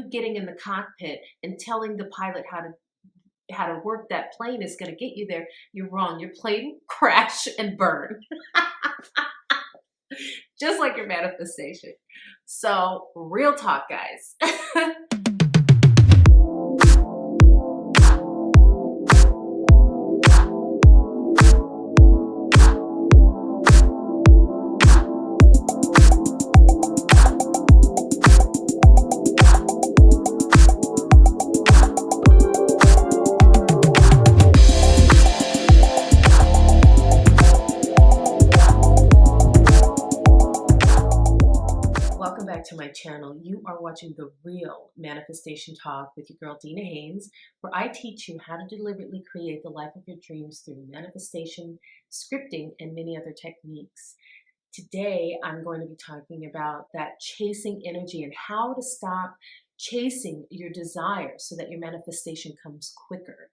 you getting in the cockpit and telling the pilot how to work that plane is going to get you there, you're wrong. Your plane will crash and burn. Just like your manifestation. So, real talk, guys. Welcome back to my channel. You are watching The Real Manifestation Talk with your girl, Dina Haynes, where I teach you how to deliberately create the life of your dreams through manifestation, scripting, and many other techniques. Today, I'm going to be talking about that chasing energy and how to stop chasing your desire so that your manifestation comes quicker.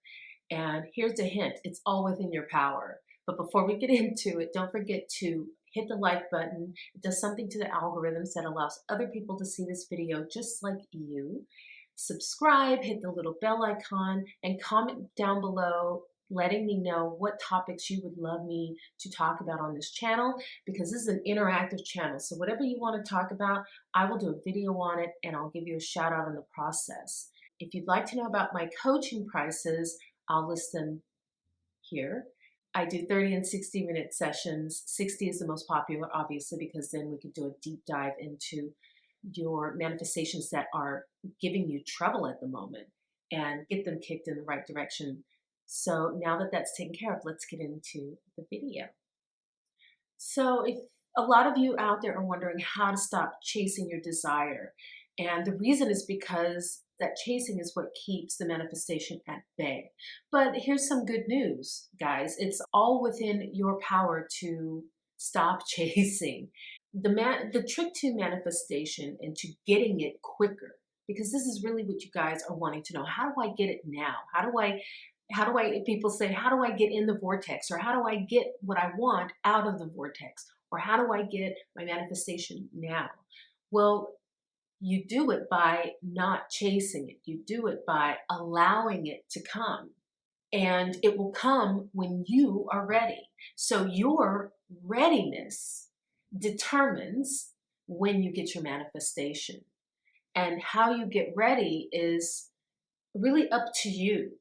And here's a hint, it's all within your power. But before we get into it, don't forget to hit the like button. It does something to the algorithms that allows other people to see this video just like you. Subscribe, hit the little bell icon, and comment down below letting me know what topics you would love me to talk about on this channel, because this is an interactive channel. So whatever you want to talk about, I will do a video on it and I'll give you a shout out in the process. If you'd like to know about my coaching prices, I'll list them here. I do 30 and 60-minute sessions. 60 is the most popular, obviously, because then we can do a deep dive into your manifestations that are giving you trouble at the moment and get them kicked in the right direction. So now that that's taken care of, let's get into the video. So if a lot of you out there are wondering how to stop chasing your desire, and the reason is because that chasing is what keeps the manifestation at bay. But here's some good news, guys. It's all within your power to stop chasing. The trick to manifestation and to getting it quicker, because this is really what you guys are wanting to know. How do I get it now? People say, how do I get in the vortex? Or how do I get what I want out of the vortex? Or how do I get my manifestation now? Well, you do it by not chasing it. You do it by allowing it to come. And it will come when you are ready. So your readiness determines when you get your manifestation. And how you get ready is really up to you.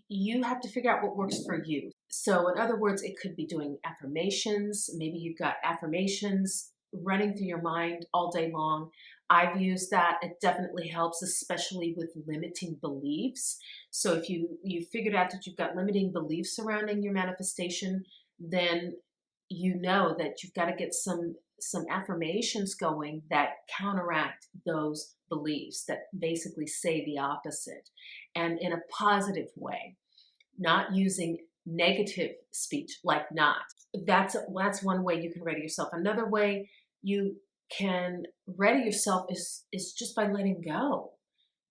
You have to figure out what works for you. So in other words, it could be doing affirmations. Maybe you've got affirmations running through your mind all day long. I've used that. It definitely helps, especially with limiting beliefs. So if you figured out that you've got limiting beliefs surrounding your manifestation, then you know that you've got to get some affirmations going that counteract those beliefs, that basically say the opposite, and in a positive way, not using negative speech like not. That's one way you can ready yourself. Another way you can ready yourself is just by letting go.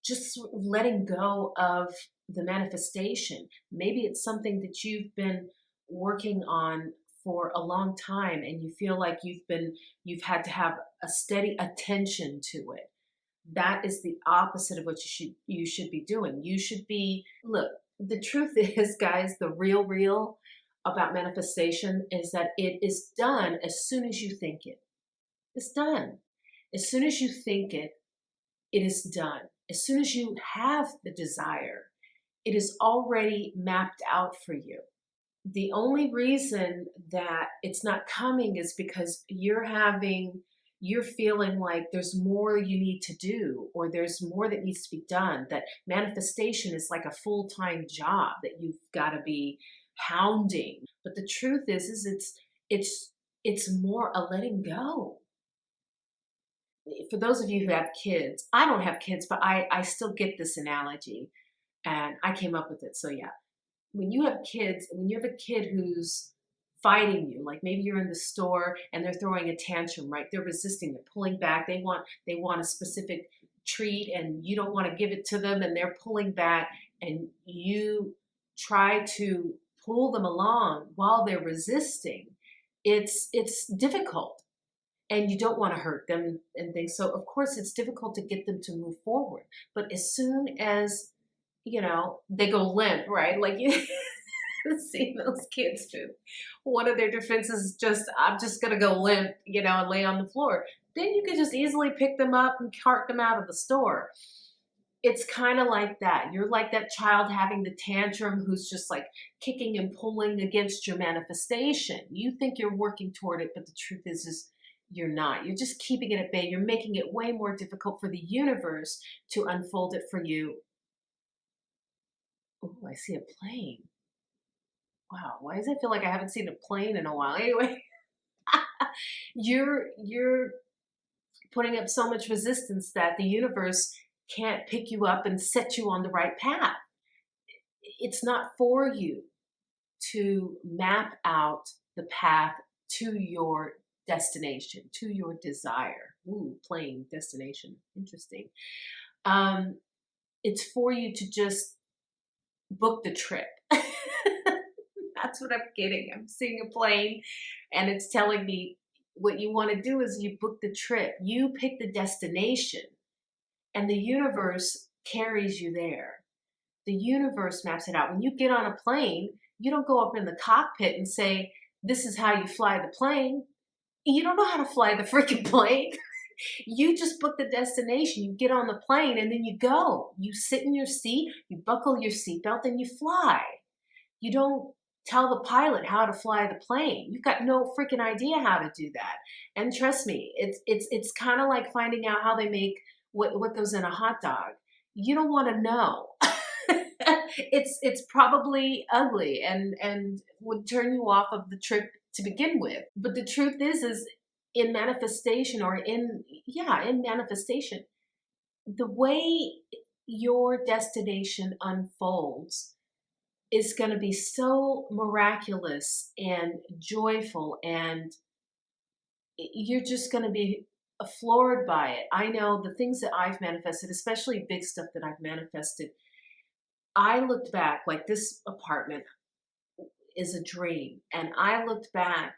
Just letting go of the manifestation. Maybe it's something that you've been working on for a long time and you feel like you've had to have a steady attention to it. That is the opposite of what you should be doing. You should be, look, the truth is, guys, the real about manifestation is that it is done as soon as you think it. It's done. As soon as you think it, it is done. As soon as you have the desire, it is already mapped out for you. The only reason that it's not coming is because you're feeling like there's more you need to do, or there's more that needs to be done, that manifestation is like a full-time job that you've got to be hounding. But the truth is it's more a letting go. For those of you who have kids, I don't have kids, but I still get this analogy and I came up with it. So yeah, when you have kids, when you have a kid who's fighting you, like maybe you're in the store and they're throwing a tantrum, right? They're resisting, they're pulling back. They want a specific treat and you don't want to give it to them and they're pulling back, and you try to pull them along while they're resisting. It's difficult. and you don't want to hurt them and things. So of course it's difficult to get them to move forward. But as soon as, they go limp, right? Like you see those kids do. One of their defenses is just, I'm just going to go limp, and lay on the floor. Then you can just easily pick them up and cart them out of the store. It's kind of like that. You're like that child having the tantrum who's just like kicking and pulling against your manifestation. You think you're working toward it, but the truth is you're not. You're just keeping it at bay. You're making it way more difficult for the universe to unfold it for you. Oh, I see a plane. Wow, why does it feel like I haven't seen a plane in a while? Anyway, you're putting up so much resistance that the universe can't pick you up and set you on the right path. It's not for you to map out the path to your destination, to your desire. Ooh, plane destination. Interesting. It's for you to just book the trip. That's what I'm getting. I'm seeing a plane and it's telling me what you want to do is you book the trip. You pick the destination and the universe carries you there. The universe maps it out. When you get on a plane, you don't go up in the cockpit and say, this is how you fly the plane. You don't know how to fly the freaking plane. You just book the destination. You get on the plane and then you go. You sit in your seat, you buckle your seatbelt, and you fly. You don't tell the pilot how to fly the plane. You've got no freaking idea how to do that. And trust me, it's kind of like finding out how they make what goes in a hot dog. You don't want to know. It's probably ugly and would turn you off of the trip to begin with. But the truth is in manifestation or in manifestation, the way your destination unfolds is going to be so miraculous and joyful, and you're just going to be floored by it. I know the things that I've manifested, especially big stuff that I've manifested. I looked back, like this apartment is a dream, and I looked back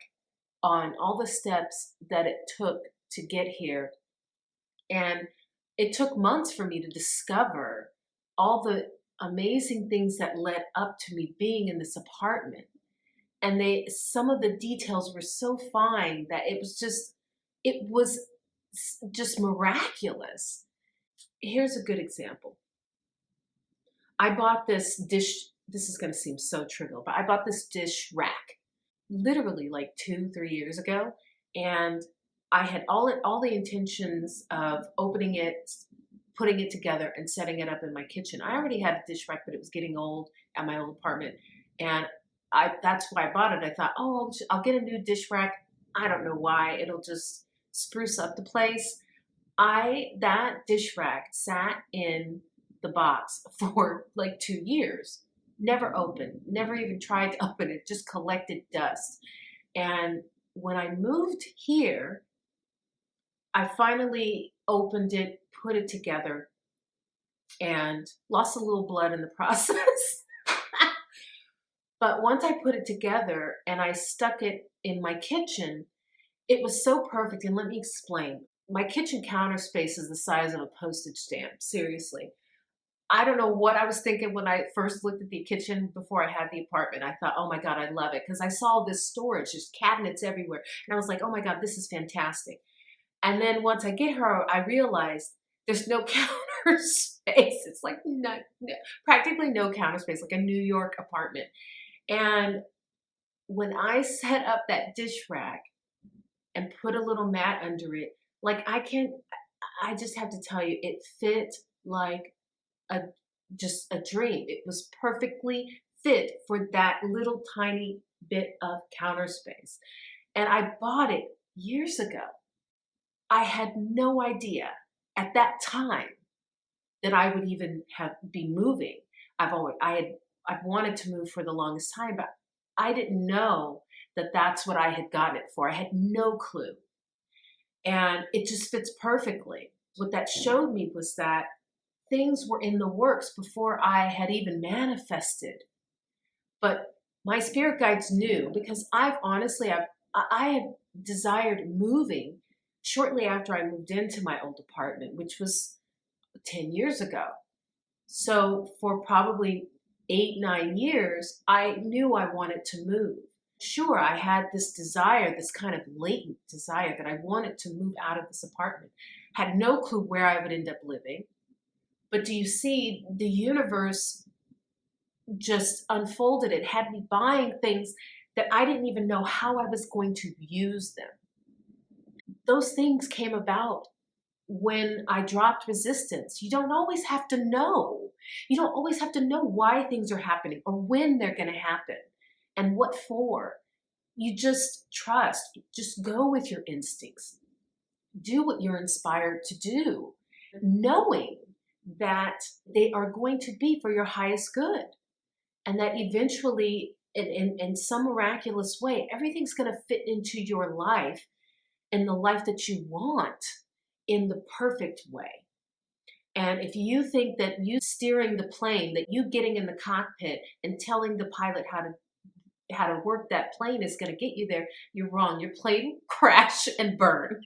on all the steps that it took to get here, and it took months for me to discover all the amazing things that led up to me being in this apartment. And some of the details were so fine that it was just miraculous. Here's a good example. I bought this dish. This is going to seem so trivial, but I bought this dish rack literally like 2-3 years ago. And I had all the intentions of opening it, putting it together, and setting it up in my kitchen. I already had a dish rack, but it was getting old at my old apartment. And that's why I bought it. I thought, oh, I'll get a new dish rack. I don't know why. It'll just spruce up the place. That dish rack sat in the box for like 2 years. Never opened, never even tried to open it, just collected dust. And when I moved here, I finally opened it, put it together, and lost a little blood in the process. But once I put it together and I stuck it in my kitchen, it was so perfect. And let me explain. My kitchen counter space is the size of a postage stamp. Seriously. I don't know what I was thinking when I first looked at the kitchen before I had the apartment. I thought, oh my God, I love it. Because I saw this storage, just cabinets everywhere. And I was like, oh my God, this is fantastic. And then once I get her, I realized there's no counter space. It's like practically no counter space, like a New York apartment. And when I set up that dish rack and put a little mat under it, like I just have to tell you, it fit like just a dream. It was perfectly fit for that little tiny bit of counter space. And I bought it years ago. I had no idea at that time that I would even be moving. I've wanted to move for the longest time, but I didn't know that that's what I had gotten it for. I had no clue. And it just fits perfectly. What that showed me was that things were in the works before I had even manifested. But my spirit guides knew, because I had desired moving shortly after I moved into my old apartment, which was 10 years ago. So for probably 8, 9 years, I knew I wanted to move. Sure, I had this desire, this kind of latent desire that I wanted to move out of this apartment. Had no clue where I would end up living. But do you see, the universe just unfolded. It had me buying things that I didn't even know how I was going to use them. Those things came about when I dropped resistance. You don't always have to know. You don't always have to know why things are happening or when they're going to happen and what for. You just trust. Just go with your instincts. Do what you're inspired to do, knowing that they are going to be for your highest good. And that eventually, in some miraculous way, everything's going to fit into your life and the life that you want in the perfect way. And if you think that you steering the plane, that you getting in the cockpit and telling the pilot how to work that plane is going to get you there, you're wrong. Your plane will crash and burn.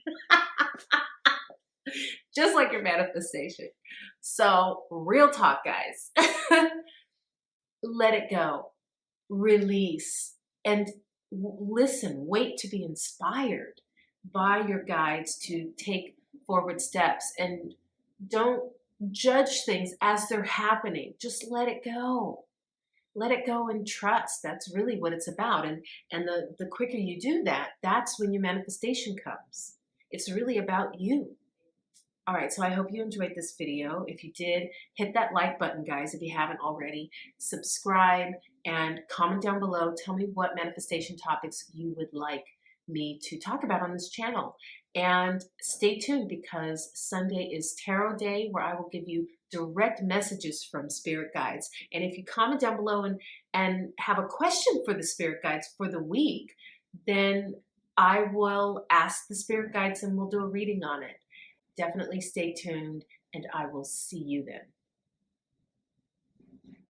Just like your manifestation. So, real talk, guys. Let it go. Release. And listen, wait to be inspired by your guides to take forward steps, and don't judge things as they're happening. Just let it go. Let it go and trust. That's really what it's about. And the quicker you do that, that's when your manifestation comes. It's really about you. All right, so I hope you enjoyed this video. If you did, hit that like button, guys, if you haven't already. Subscribe and comment down below. Tell me what manifestation topics you would like me to talk about on this channel. And stay tuned, because Sunday is Tarot Day, where I will give you direct messages from spirit guides. And if you comment down below and have a question for the spirit guides for the week, then I will ask the spirit guides and we'll do a reading on it. Definitely stay tuned, and I will see you then.